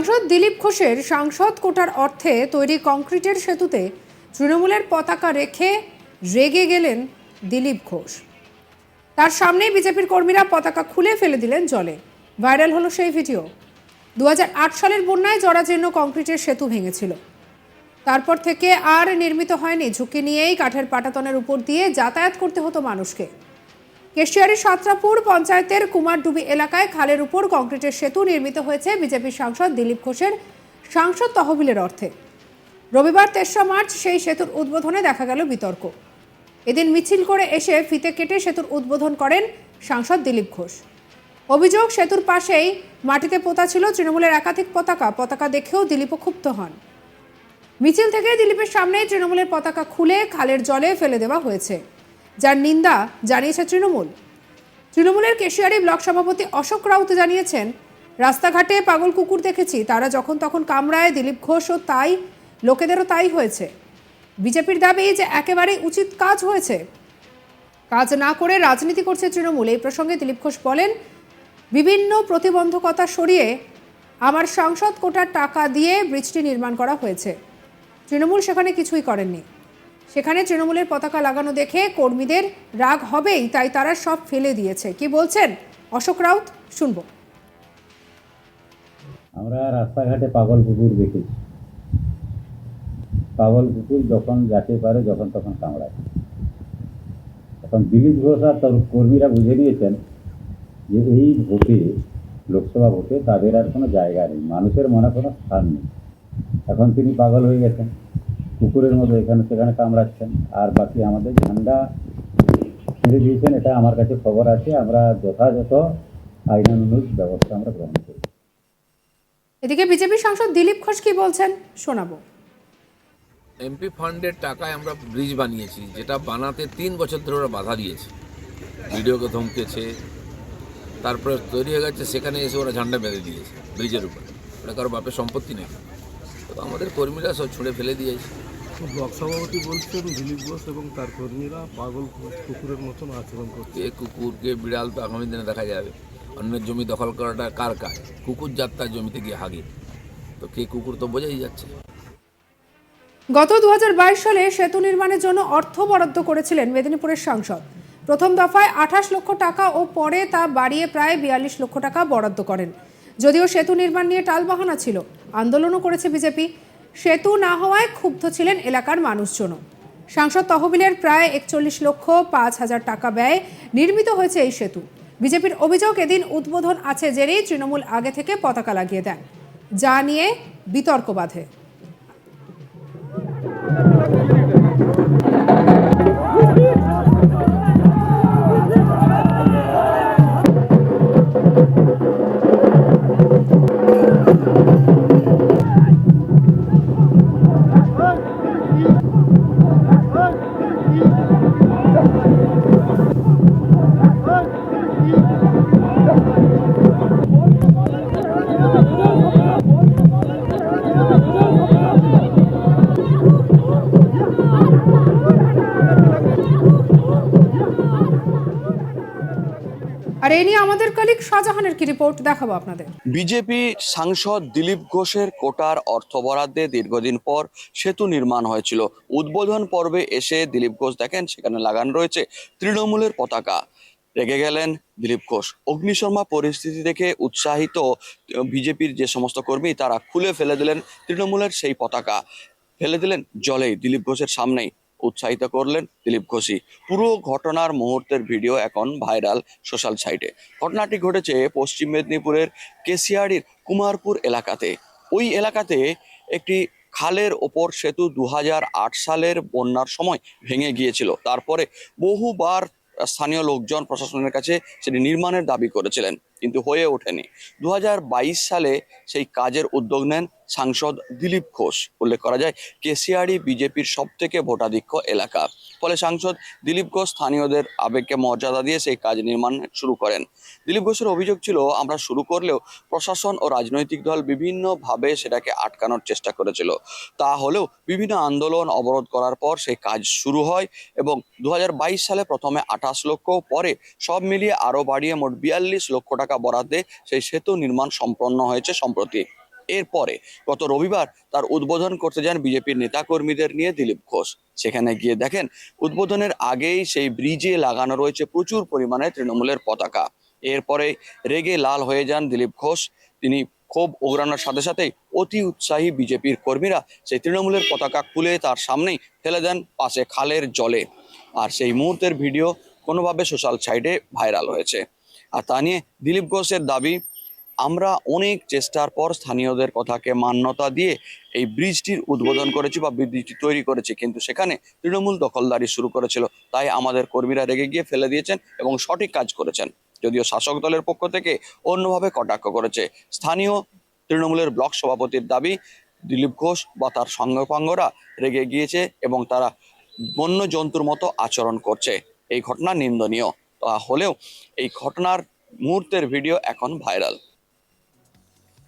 সাংসদ দিলীপ ঘোষের সাংসদ কোটার অর্থে তৈরি কংক্রিটের সেতুতে তৃণমূলের পতাকা রেখে রেগে গেলেন দিলীপ ঘোষ। তার সামনেই বিজেপির কর্মীরা পতাকা খুলে ফেলে দিলেন জলে। ভাইরাল হলো সেই ভিডিও। 2008 সালের বন্যায় জরাজীর্ণ কংক্রিটের সেতু ভেঙেছিল। তারপর থেকে আর নির্মিত হয়নি। ঝুঁকি নিয়েই কাঠের পাটাতনের উপর দিয়ে যাতায়াত করতে হতো মানুষকে। কেশিয়ারির সাতরাপুর পঞ্চায়েতের কুমারডুবি এলাকায় খালের উপর কংক্রিটের সেতু নির্মিত হয়েছে বিজেপির সাংসদ দিলীপ ঘোষের সাংসদ তহবিলের অর্থে। রবিবার 3রা মার্চ সেই সেতুর উদ্বোধনে দেখা গেল বিতর্ক। এদিন মিছিল করে এসে ফিতে কেটে সেতুর উদ্বোধন করেন সাংসদ দিলীপ ঘোষ। অভিযোগ, সেতুর পাশেই মাটিতে পোতা ছিল তৃণমূলের একাধিক পতাকা দেখেও দিলীপও ক্ষুব্ধ হন। মিছিল থেকে দিলীপের সামনে তৃণমূলের পতাকা খুলে খালের জলে ফেলে দেওয়া হয়েছে, যার নিন্দা জানিয়েছে তৃণমূলের কেশিয়ারি ব্লক সভাপতি অশোক রাউত জানিয়েছেন, রাস্তাঘাটে পাগল কুকুর দেখেছি, তারা যখন তখন কামড়ায়, দিলীপ ঘোষও তাই, লোকেদেরও তাই হয়েছে। বিজেপির দাবি যে একেবারেই উচিত কাজ হয়েছে, কাজ না করে রাজনীতি করছে তৃণমূল। এই প্রসঙ্গে দিলীপ ঘোষ বলেন, বিভিন্ন প্রতিবন্ধকতা সরিয়ে আমার সাংসদ কোটার টাকা দিয়ে ব্রিজটি নির্মাণ করা হয়েছে। তৃণমূল সেখানে কিছুই করেননি। সেখানে তৃণমূলের পতাকা লাগানো দেখে কর্মীদের রাগ হবেই, তাই তারা সব ফেলে দিয়েছে। কি বলছেন অশোক রাউত, শুনবো। আমরা রাস্তাঘাটে পাগল কুকুর দেখেছি। পাগল কুকুর যখন যাতে পারে যখন তখন কামড়ায়। এখন দিলীপ ঘোষ আর তার কর্মীরা বুঝে নিয়েছেন যে এই ভোটে, লোকসভা ভোটে তাদের আর কোনো জায়গা নেই, মানুষের মনে কোনো স্থান নেই। এখন তিনি পাগল হয়ে গেছেন, কুকুরের মতো এখানে সেখানে কামড়াচ্ছেন, আর বাকি আমাদের ঝান্ডা ছেড়ে দিয়েছেন। এটা আমার কাছে খবর আছে, আমরা যথাযথ আইনানুগ ব্যবস্থা আমরা গ্রহণ করি। এদিকে বিজেপি সাংসদ দিলীপ ঘোষ কি বলছেন শোনাবো। এমপি ফান্ডের টাকায় আমরা ব্রিজ বানিয়েছি, যেটা বানাতে 3 বছর ধরে ওরা বাধা দিয়েছে, ভিডিওকে ধমকেছে, তারপরে তৈরি হয়ে গেছে, সেখানে এসে ওরা ঝান্ডা বেঁধে দিয়েছে ব্রিজের উপরে। ওটা কারো বাপের সম্পত্তি নেই, তো আমাদের কর্মীরা সব ছুঁড়ে ফেলে দিয়েছে। ব্লক সভাপতি বলছেন দিলীপ ঘোষ এবং তার কর্মীরা পাগল কুকুরের মতন আচরণ করছে। কে কুকুর কে বিড়াল তো আগামী দিনে দেখা যাবে। অন্যের জমি দখল করাটা কার কাজ? কুকুর যাত্রার জমিতে গিয়ে হাগে, তো কে কুকুর তো বোঝাই যাচ্ছে। গত 2022 সালে সেতু নির্মাণের জন্য অর্থ বরাদ্দ করেছিলেন মেদিনীপুরের সাংসদ। প্রথম দফায় 28 লক্ষ টাকা ও পরে তা বাড়িয়ে প্রায় 42 লক্ষ টাকা বরাদ্দ করেন। যদিও সেতু নির্মাণ নিয়ে টালবাহানা ছিল, আন্দোলনও করেছে বিজেপি। সেতু না হওয়ায় ক্ষুব্ধ ছিলেন এলাকার মানুষজনও। সাংসদ তহবিলের প্রায় 41,05,000 টাকা ব্যয়ে নির্মিত হয়েছে এই সেতু। বিজেপির অভিযোগ, এদিন উদ্বোধন আছে জেরেই তৃণমূল আগে থেকে পতাকা লাগিয়ে দেন, যা নিয়ে বিতর্ক বাধে। আর এই নিয়ে আমাদের কলিগ শাহজাহানের কি রিপোর্ট দেখাবো আপনাদের। বিজেপি সাংসদ দিলীপ ঘোষের কোটার অর্থ বরাদ্দে দীর্ঘদিন পর সেতু নির্মাণ হয়েছিল। উদ্বোধন পর্বে এসে দিলীপ ঘোষ দেখেন সেখানে লাগানো রয়েছে তৃণমূলের পতাকা। রেগে গেলেন দিলীপ ঘোষ। অগ্নিশর্মা পরিস্থিতি দেখে উৎসাহিত বিজেপির যে সমস্ত কর্মী, তারা খুলে ফেলে দিলেন তৃণমূলের সেই পতাকা, ফেলে দিলেন জলেই দিলীপ ঘোষের সামনেই। উৎসাহিত করলেন দিলীপ ঘোষই। পুরো ঘটনার মুহূর্তের ভিডিও এখন ভাইরাল সোশ্যাল সাইটে। ঘটনাটি ঘটেছে পশ্চিম মেদিনীপুরের কেশিয়াড়ির কুমারপুর এলাকাতে। ওই এলাকাতে একটি খালের ওপর সেতু 2008 সালের বন্যার সময় ভেঙে গিয়েছিল। তারপরে বহুবার স্থানীয় লোকজন প্রশাসনের কাছে সেটি নির্মাণের দাবি করেছিলেন, কিন্তু হয়ে ওঠেনি। 2022 সালে সেই কাজের উদ্যোগ নেন সাংসদ দিলীপ ঘোষ। উল্লেখ করা যায়, কেশিয়াড়ি বিজেপির সব থেকে ভোটাধিক্য এলাকা। ফলে সাংসদ দিলীপ ঘোষ স্থানীয়দের আবেগকে মর্যাদা দিয়ে সেই কাজ নির্মাণ শুরু করেন। দিলীপ ঘোষের অভিযোগ ছিল, আমরা শুরু করলেও প্রশাসন ও রাজনৈতিক দল বিভিন্নভাবে সেটাকে আটকানোর চেষ্টা করেছিল। তা হলেও বিভিন্ন আন্দোলন অবরোধ করার পর সেই কাজ শুরু হয় এবং 2022 সালে প্রথমে 28 লক্ষ, পরে সব মিলিয়ে আরো বাড়িয়ে মোট 42 লক্ষ টাকা বরাদ্দে সেই সেতু নির্মাণ সম্পন্ন হয়েছে সম্প্রতি। এরপরে গত রবিবার তার উদ্বোধন করতে যান বিজেপির নেতাকর্মীদের নিয়ে দিলীপ ঘোষ। সেখানে গিয়ে দেখেন উদ্বোধনের আগেই সেই ব্রিজে লাগানো রয়েছে প্রচুর পরিমাণে তৃণমূলের পতাকা। এরপরে রেগে লাল হয়ে যান দিলীপ ঘোষ। তিনি ক্ষোভ ওগরানোর সাথে সাথেই অতি উৎসাহী বিজেপির কর্মীরা সেই তৃণমূলের পতাকা খুলে তার সামনেই ফেলে দেন পাশে খালের জলে। আর সেই মুহূর্তের ভিডিও কোনোভাবে সোশ্যাল সাইটে ভাইরাল হয়েছে। আর তা নিয়ে দিলীপ ঘোষের দাবি, আমরা অনেক চেষ্টার পর স্থানীয়দের কথাকে মান্যতা দিয়ে এই ব্রিজটির উদ্বোধন করেছি বা ব্রিজটি তৈরি করেছি, কিন্তু সেখানে তৃণমূল দখলদারি শুরু করেছিল, তাই আমাদের কর্মীরা রেগে গিয়ে ফেলে দিয়েছেন এবং সঠিক কাজ করেছেন। যদিও শাসক দলের পক্ষ থেকে অন্যভাবে কটাক্ষ করেছে। স্থানীয় তৃণমূলের ব্লক সভাপতির দাবি, দিলীপ ঘোষ বা তার সঙ্গপাঙ্গরা রেগে গিয়েছে এবং তারা বন্য জন্তুর মতো আচরণ করছে। এই ঘটনা নিন্দনীয়। তা হলেও এই ঘটনার মুহূর্তের ভিডিও এখন ভাইরাল।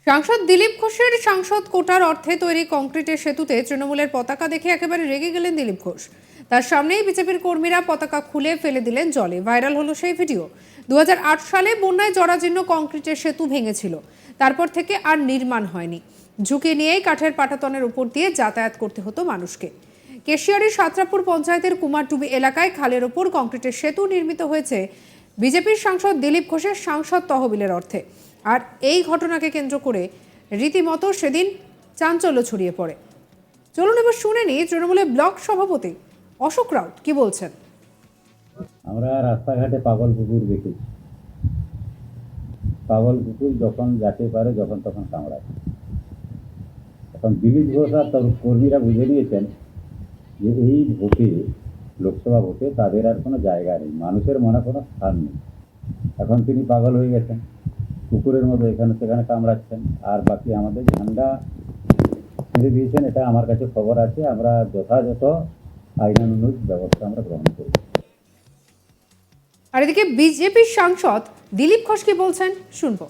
সাংসদ দিলীপ ঘোষের সাংসদ কোটার অর্থে তৈরি কংক্রিটের সেতুতে তৃণমূলের পতাকা দেখে একেবারে রেগে গেলেন দিলীপ ঘোষ। তার সামনেই বিজেপির কর্মীরা পতাকা খুলে ফেলে দিলেন জলে। ভাইরাল হলো সেই ভিডিও। 2008 সালে বন্যায় জরাজীর্ণ কংক্রিটের সেতু ভেঙেছিল, তারপর থেকে আর নির্মাণ হয়নি। ঝুঁকি নিয়েই কাঠের পাটাতনের উপর দিয়ে যাতায়াত করতে হতো মানুষকে। কেশিয়ারির সাতরাপুর পঞ্চায়েতের কুমারটুবি এলাকায় খালের ওপর কংক্রিটের সেতু নির্মিত হয়েছে বিজেপির সাংসদ দিলীপ ঘোষের সাংসদ তহবিলের অর্থে। আর এই ঘটনাকে কেন্দ্র করে রীতিমতো সেদিন চাঞ্চল্য ছড়িয়ে পড়ে। চলুন এবার শুনে নিই তৃণমূলের ব্লক সভাপতি অশোক রাউত কি বলছেন। আমরা রাস্তাঘাটে পাগল কুকুর দেখেছি। পাগল কুকুর যখন যাতে পারে যখন তখন কামড়ায়। এখন দিলীপ ঘোষ আর তার কর্মীরা বুঝে নিয়েছেন যে এই ভোটে, লোকসভা ভোটে তাদের আর কোনো জায়গা নেই, মানুষের মনে কোনো স্থান নেই। এখন তিনি পাগল হয়ে গেছেন, কুকুরের মতো এখানে সেখানে কামড়াচ্ছেন। আর বাকি আমাদের ঝান্ডা ছেড়ে দিয়েছেন, এটা আমার কাছে খবর আছে। আমরা যথাযথ আইনানুগ ব্যবস্থা আমরা গ্রহণ করি। আর এদিকে বিজেপির সাংসদ দিলীপ ঘোষ কি বলছেন শুনবো।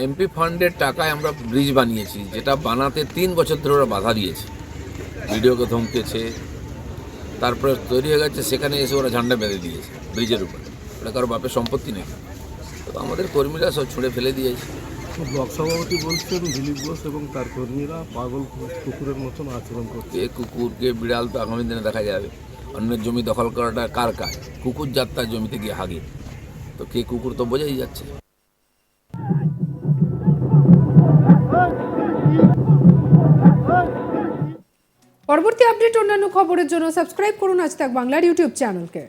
এমপি ফান্ডের টাকায় আমরা ব্রিজ বানিয়েছি, যেটা বানাতে 3 বছর ধরে ওরা বাধা দিয়েছে, ভিডিওকে ধমকেছে, তারপরে তৈরি হয়ে গেছে, সেখানে এসে ওরা ঝান্ডা বেঁধে দিয়েছে ব্রিজের উপরে। ওটা কারো বাপের সম্পত্তি নেই, তো আমাদের কর্মীরা সব ছুঁড়ে ফেলে দিয়েছে। ব্লক সভাপতি বলছেন দিলীপ ঘোষ এবং তার কর্মীরা পাগল কুকুরের মতন আচরণ করছে। কে কুকুর কে বিড়াল তো আগামী দিনে দেখা যাবে। অন্যের জমি দখল করাটা কার কাজ? কুকুর যাত্রার জমিতে গিয়ে হাগে, তো কে কুকুর তো বোঝাই যাচ্ছে। পরবর্তী আপডেট অন্যান্য খবরের জন্য সাবস্ক্রাইব করুন আজ তাক বাংলার ইউটিউব চ্যানেলকে।